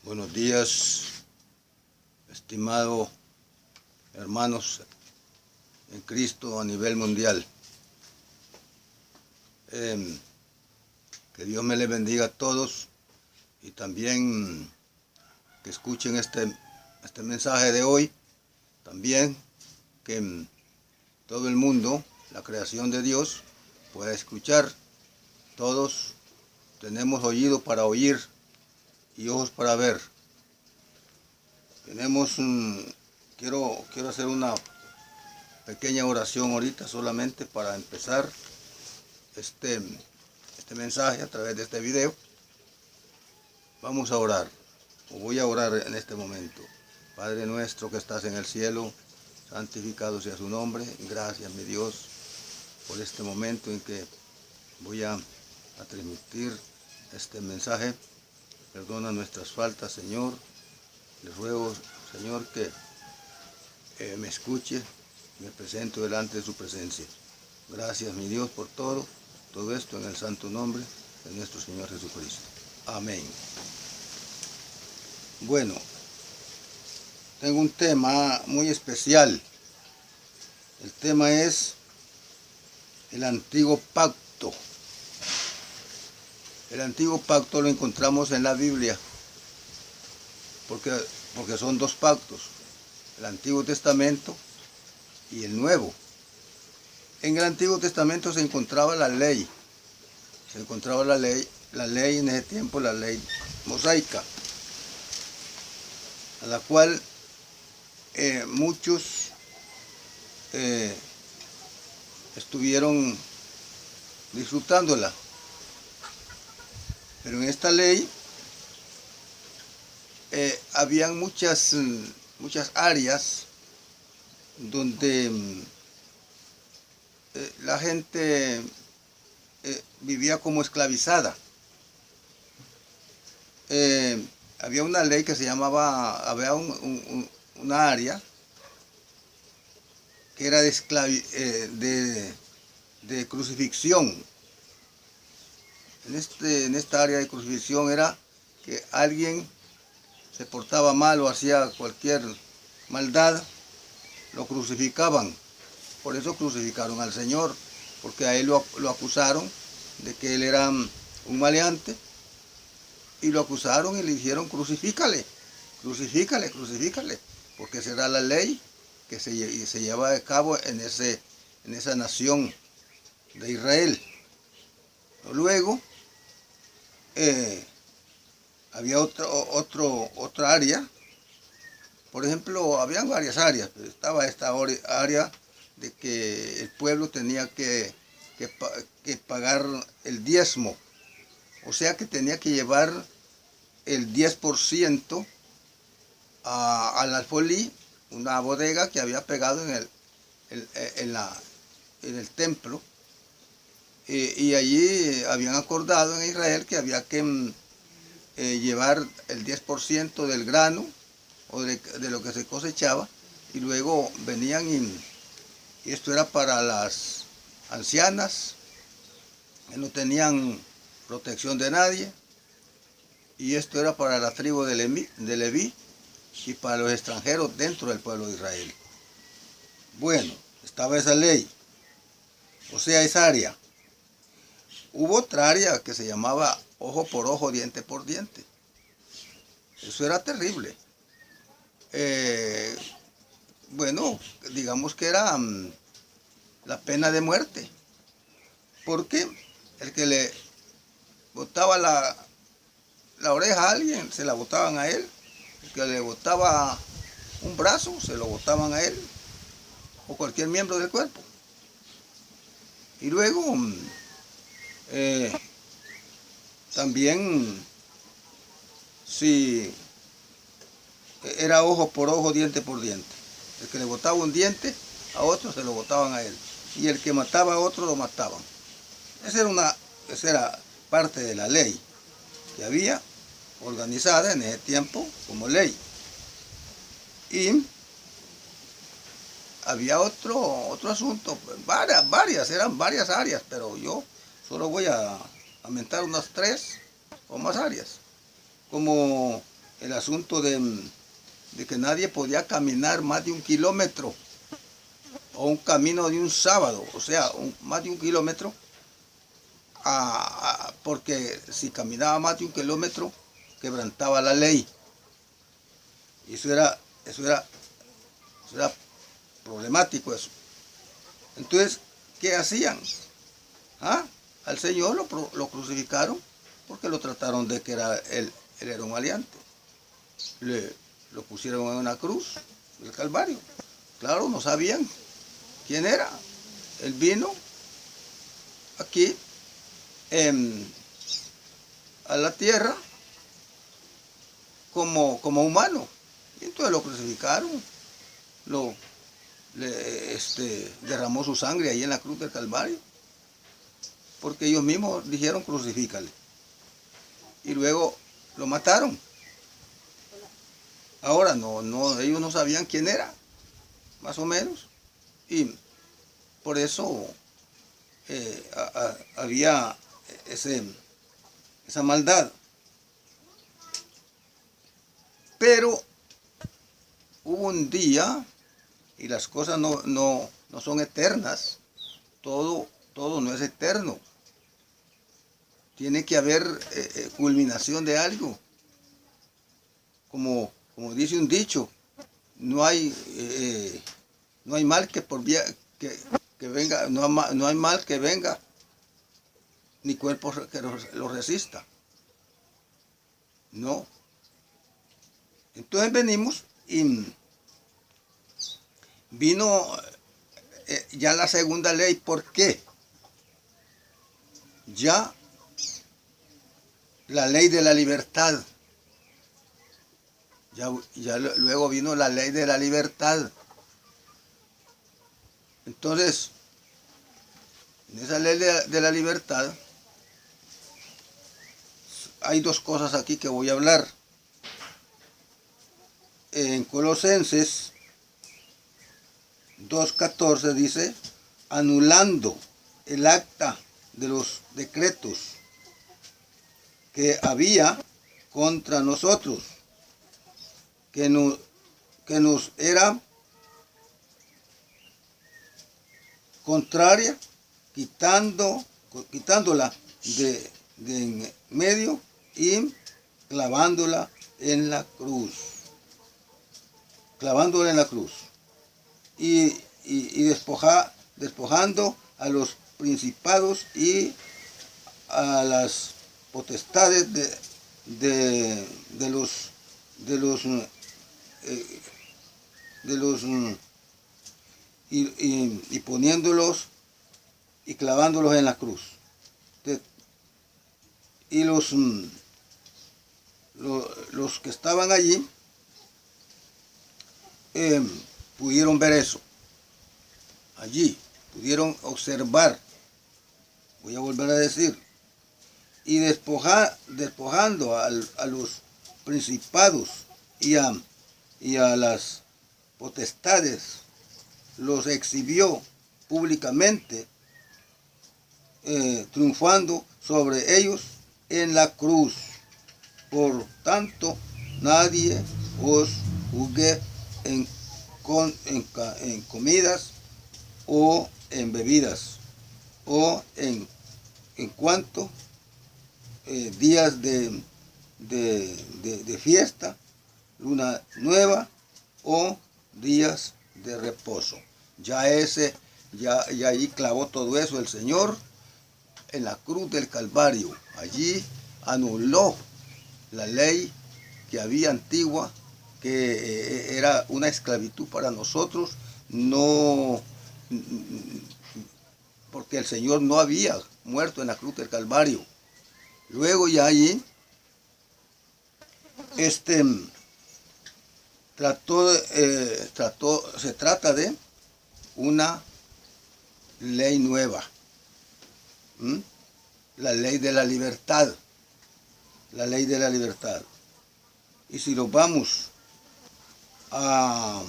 Buenos días, estimados hermanos en Cristo a nivel mundial. Que Dios me les bendiga a todos y también que escuchen este mensaje de hoy. También que todo el mundo, la creación de Dios, pueda escuchar. Todos tenemos oído para oír y ojos para ver. Quiero hacer una pequeña oración ahorita solamente para empezar este mensaje a través de este video. Vamos a orar, o voy a orar en este momento. Padre nuestro que estás en el cielo, santificado sea su nombre. Gracias, mi Dios, por este momento en que voy a transmitir este mensaje. Perdona nuestras faltas, Señor. Le ruego, Señor, que me escuche. Me presento delante de su presencia. Gracias, mi Dios, por todo esto en el santo nombre de nuestro Señor Jesucristo. Amén. Bueno, tengo un tema muy especial. El tema es el antiguo pacto. El antiguo pacto lo encontramos en la Biblia, porque son dos pactos, el Antiguo Testamento y el Nuevo. En el Antiguo Testamento se encontraba la ley, la ley en ese tiempo, la ley mosaica, a la cual muchos estuvieron disfrutándola. Pero en esta ley habían muchas áreas donde la gente vivía como esclavizada. Había una ley que se llamaba, había una área que era de crucifixión. En esta área de crucifixión era que alguien se portaba mal o hacía cualquier maldad, lo crucificaban. Por eso crucificaron al Señor, porque a él lo acusaron de que él era un maleante, y lo acusaron y le dijeron: crucifícale, crucifícale, crucifícale, porque será la ley que se lleva a cabo en esa nación de Israel. Luego había otra área. Por ejemplo, habían varias áreas, pero estaba esta área de que el pueblo tenía que pagar el diezmo, o sea que tenía que llevar el 10% al alfolí, una bodega que había pegado en el templo, y allí habían acordado en Israel que había que llevar el 10% del grano o de lo que se cosechaba, y luego venían y esto era para las ancianas que no tenían protección de nadie, y esto era para la tribu de Leví y para los extranjeros dentro del pueblo de Israel. Bueno, estaba esa ley, o sea, esa área. Hubo otra área que se llamaba ojo por ojo, diente por diente. Eso era terrible. Bueno, digamos que era la pena de muerte, porque el que le botaba la oreja a alguien, se la botaban a él. El que le botaba un brazo, se lo botaban a él, o cualquier miembro del cuerpo. Y luego también, si era ojo por ojo, diente por diente. El que le botaba un diente a otro, se lo botaban a él. Y el que mataba a otro, lo mataban. Esa era parte de la ley que había organizada en ese tiempo como ley. Y había otro asunto, eran varias áreas, pero yo solo voy a mentar unas 3 o más áreas, como el asunto de que nadie podía caminar más de 1 kilómetro, o un camino de un sábado, o sea, más de 1 kilómetro, porque si caminaba más de 1 kilómetro, quebrantaba la ley. Y eso era problemático eso. Entonces, ¿qué hacían? Al Señor lo crucificaron porque lo trataron de que él era un maleante. Lo pusieron en una cruz del Calvario. Claro, no sabían quién era. Él vino aquí a la tierra como humano. Y entonces lo crucificaron. Derramó su sangre ahí en la cruz del Calvario. Porque ellos mismos dijeron crucifícale. Y luego lo mataron. Ahora ellos no sabían quién era, más o menos. Y por eso había esa maldad. Pero hubo un día, y las cosas no son eternas, todo no es eterno. Tiene que haber culminación de algo. Como dice un dicho, no hay mal que venga, no hay mal que venga, ni cuerpo que lo resista. No. Entonces venimos y vino ya la segunda ley. ¿Por qué? Ya la ley de la libertad. Ya luego vino la ley de la libertad. Entonces, en esa ley de la libertad hay dos cosas aquí que voy a hablar. En Colosenses 2:14 dice, anulando el acta de los decretos que había contra nosotros, que nos era contraria, quitándola de en medio y clavándola en la cruz. Clavándola en la cruz. Y despojando a los principados y a las potestades de los y poniéndolos y clavándolos en la cruz. Y los que estaban allí pudieron ver eso. Allí pudieron observar, voy a volver a decir, y despojando a los principados y a las potestades, los exhibió públicamente, triunfando sobre ellos en la cruz. Por tanto, nadie os juzgue en comidas o en bebidas o en cuanto días de fiesta, luna nueva o días de reposo. Ya ahí clavó todo eso el Señor en la cruz del Calvario. Allí anuló la ley que había antigua, que era una esclavitud para nosotros, porque el Señor no había muerto en la cruz del Calvario. Luego ya allí se trata de una ley nueva, la ley de la libertad, la ley de la libertad. Y si nos vamos a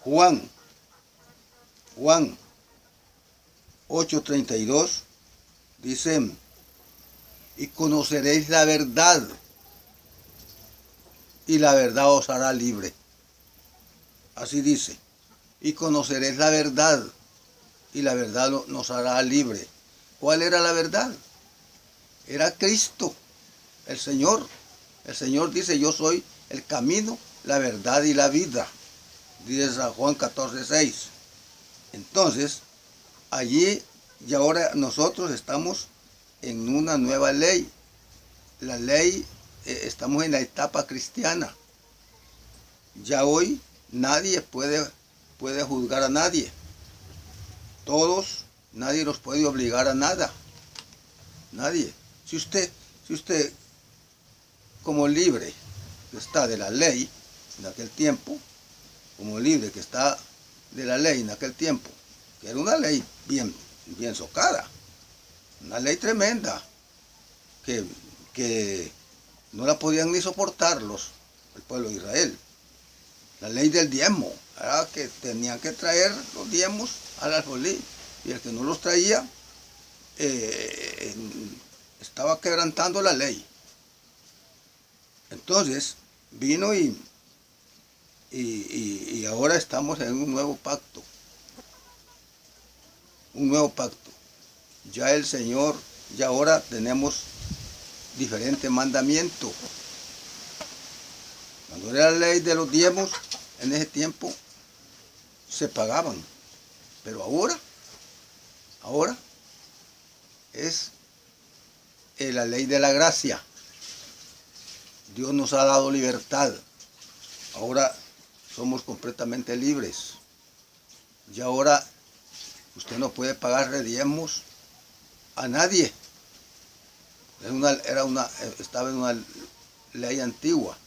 Juan 8:32, dice, y conoceréis la verdad, y la verdad os hará libre. Así dice. Y conoceréis la verdad, y la verdad nos hará libre. ¿Cuál era la verdad? Era Cristo, el Señor. El Señor dice, yo soy el camino, la verdad y la vida. Dice San Juan 14:6. Entonces, allí y ahora nosotros estamos en una nueva ley. La ley, estamos en la etapa cristiana. Ya hoy nadie puede juzgar a nadie. Todos, nadie los puede obligar a nada. Nadie. Si usted como libre que está de la ley en aquel tiempo, como libre que está de la ley en aquel tiempo, que era una ley bien socada, una ley tremenda, que no la podían ni soportar el pueblo de Israel. La ley del diezmo, era que tenían que traer los diezmos al alfolí, y el que no los traía estaba quebrantando la ley. Entonces vino y ahora estamos en un nuevo pacto. Un nuevo pacto. Ya el Señor, ya ahora tenemos diferentes mandamientos. Cuando era la ley de los diezmos, en ese tiempo se pagaban. Pero ahora es la ley de la gracia. Dios nos ha dado libertad. Ahora somos completamente libres. Y ahora usted no puede pagarle diezmos a nadie. Estaba en una ley antigua.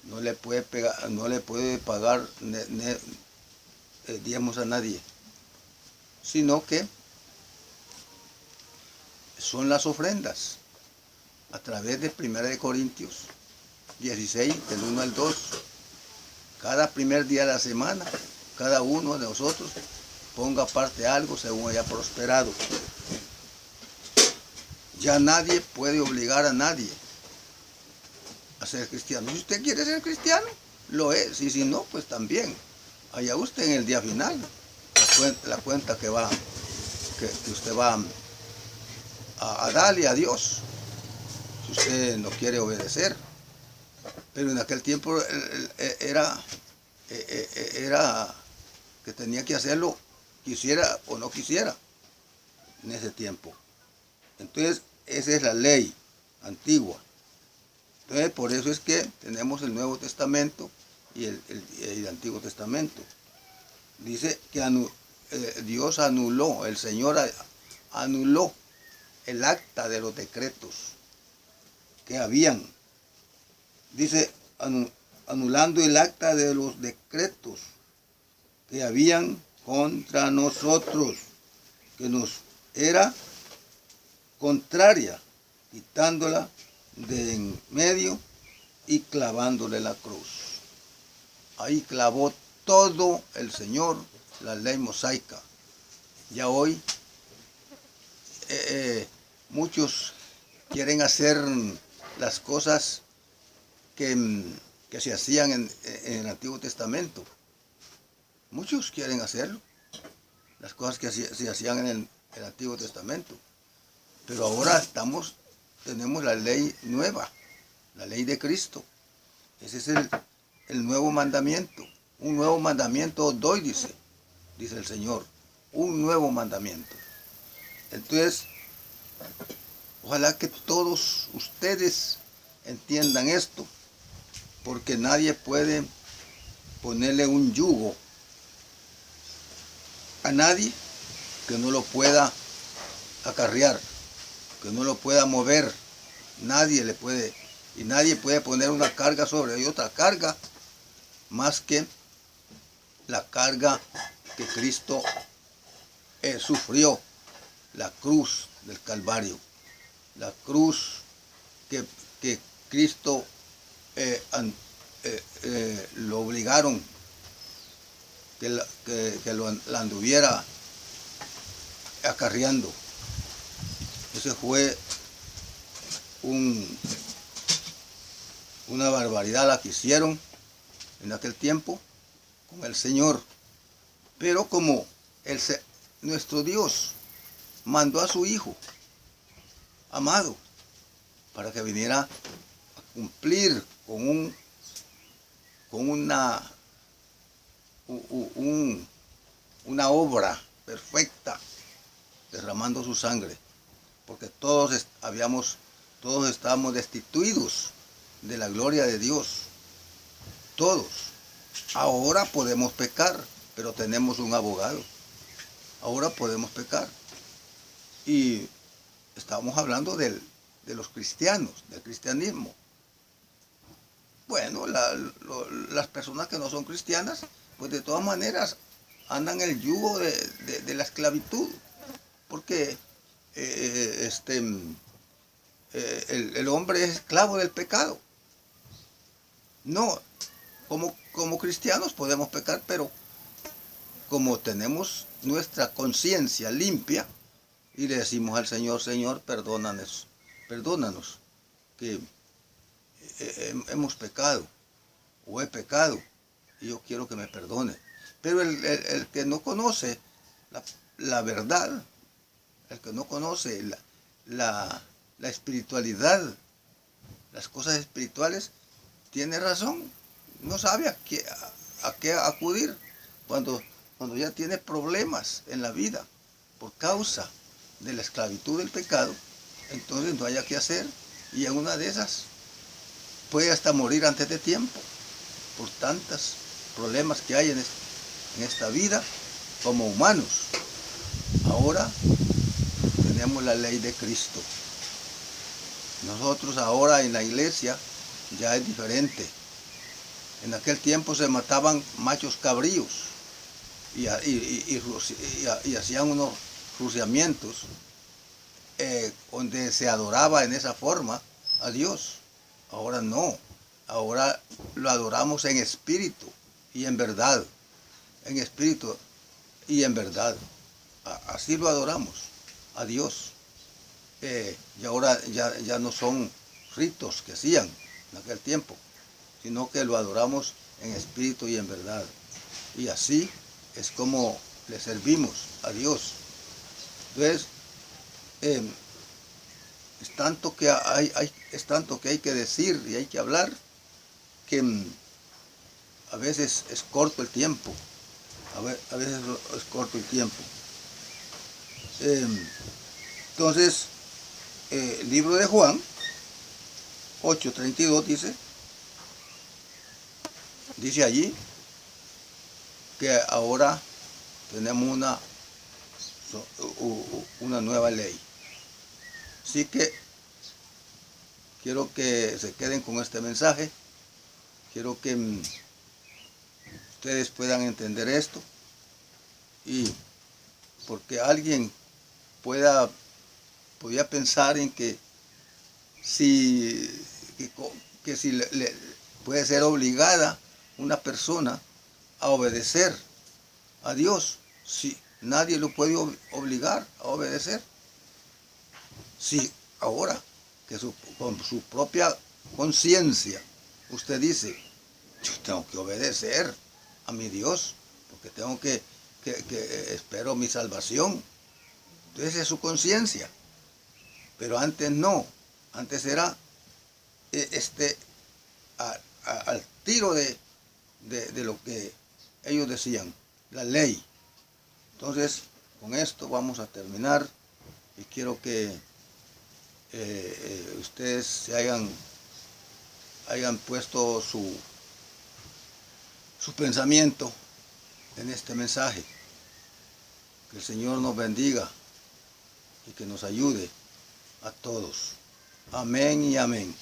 No le puede pagar diezmos a nadie. Sino que son las ofrendas. A través de 1 Corintios 16, del 1 al 2. Cada primer día de la semana, cada uno de nosotros ponga aparte algo según haya prosperado. Ya nadie puede obligar a nadie a ser cristiano. Si usted quiere ser cristiano, lo es. Y si no, pues también. Allá usted en el día final, la cuenta que usted va a darle a Dios, si usted no quiere obedecer. Pero en aquel tiempo era que tenía que hacerlo, quisiera o no quisiera, en ese tiempo. Entonces, esa es la ley antigua. Entonces, por eso es que tenemos el Nuevo Testamento y el Antiguo Testamento. Dice que Dios anuló, el Señor anuló el acta de los decretos que habían. Dice, anulando el acta de los decretos que habían contra nosotros, que nos era contraria, quitándola de en medio y clavándole la cruz. Ahí clavó todo el Señor, la ley mosaica. Ya hoy muchos quieren hacer las cosas que se hacían en el Antiguo Testamento. Muchos quieren hacerlo, las cosas que se hacían en el Antiguo Testamento. Pero ahora tenemos la ley nueva, la ley de Cristo. Ese es el nuevo mandamiento. Un nuevo mandamiento os doy, dice el Señor. Un nuevo mandamiento. Entonces, ojalá que todos ustedes entiendan esto, porque nadie puede ponerle un yugo a nadie que no lo pueda acarrear, que no lo pueda mover. Nadie le puede, y nadie puede poner una carga sobre otra carga más que la carga que Cristo sufrió, la cruz del Calvario, la cruz que Cristo lo obligaron que la anduviera acarreando. Ese fue una barbaridad la que hicieron en aquel tiempo con el Señor. Pero como nuestro Dios mandó a su Hijo amado para que viniera a cumplir con una obra perfecta, derramando su sangre, porque todos estábamos destituidos de la gloria de Dios, todos. Ahora podemos pecar, pero tenemos un abogado. Ahora podemos pecar. Y estábamos hablando de los cristianos, del cristianismo. Bueno, las personas que no son cristianas, pues de todas maneras andan en el yugo de la esclavitud, porque el hombre es esclavo del pecado. No, como cristianos podemos pecar, pero como tenemos nuestra conciencia limpia y le decimos al Señor, Señor, perdónanos, que hemos pecado o he pecado y yo quiero que me perdone. Pero el que no conoce la verdad, el que no conoce la espiritualidad, las cosas espirituales, tiene razón, no sabe a qué acudir cuando ya tiene problemas en la vida por causa de la esclavitud del pecado. Entonces no haya qué hacer, y en una de esas puede hasta morir antes de tiempo por tantos problemas que hay en esta vida como humanos. Ahora tenemos la ley de Cristo. Nosotros ahora en la iglesia ya es diferente. En aquel tiempo se mataban machos cabríos y hacían unos rociamientos donde se adoraba en esa forma a Dios. Ahora no, ahora lo adoramos en espíritu y en verdad, en espíritu y en verdad. Así lo adoramos a Dios. Y ahora ya no son ritos que hacían en aquel tiempo, sino que lo adoramos en espíritu y en verdad. Y así es como le servimos a Dios. Entonces, es tanto que hay que decir y hay que hablar, que a veces es corto el tiempo. A veces es corto el tiempo. Entonces, el libro de Juan 8:32 dice allí que ahora tenemos una nueva ley. Así que quiero que se queden con este mensaje. Quiero que ustedes puedan entender esto, y porque alguien podía pensar en que si puede ser obligada una persona a obedecer a Dios. Si nadie lo puede obligar a obedecer. Si ahora que con su propia conciencia usted dice, yo tengo que obedecer a mi Dios, porque tengo que espero mi salvación. Entonces es su conciencia. Pero antes no, antes era al tiro de lo que ellos decían, la ley. Entonces, con esto vamos a terminar, y quiero que ustedes se hayan puesto su pensamiento en este mensaje. Que el Señor nos bendiga y que nos ayude a todos. Amén y amén.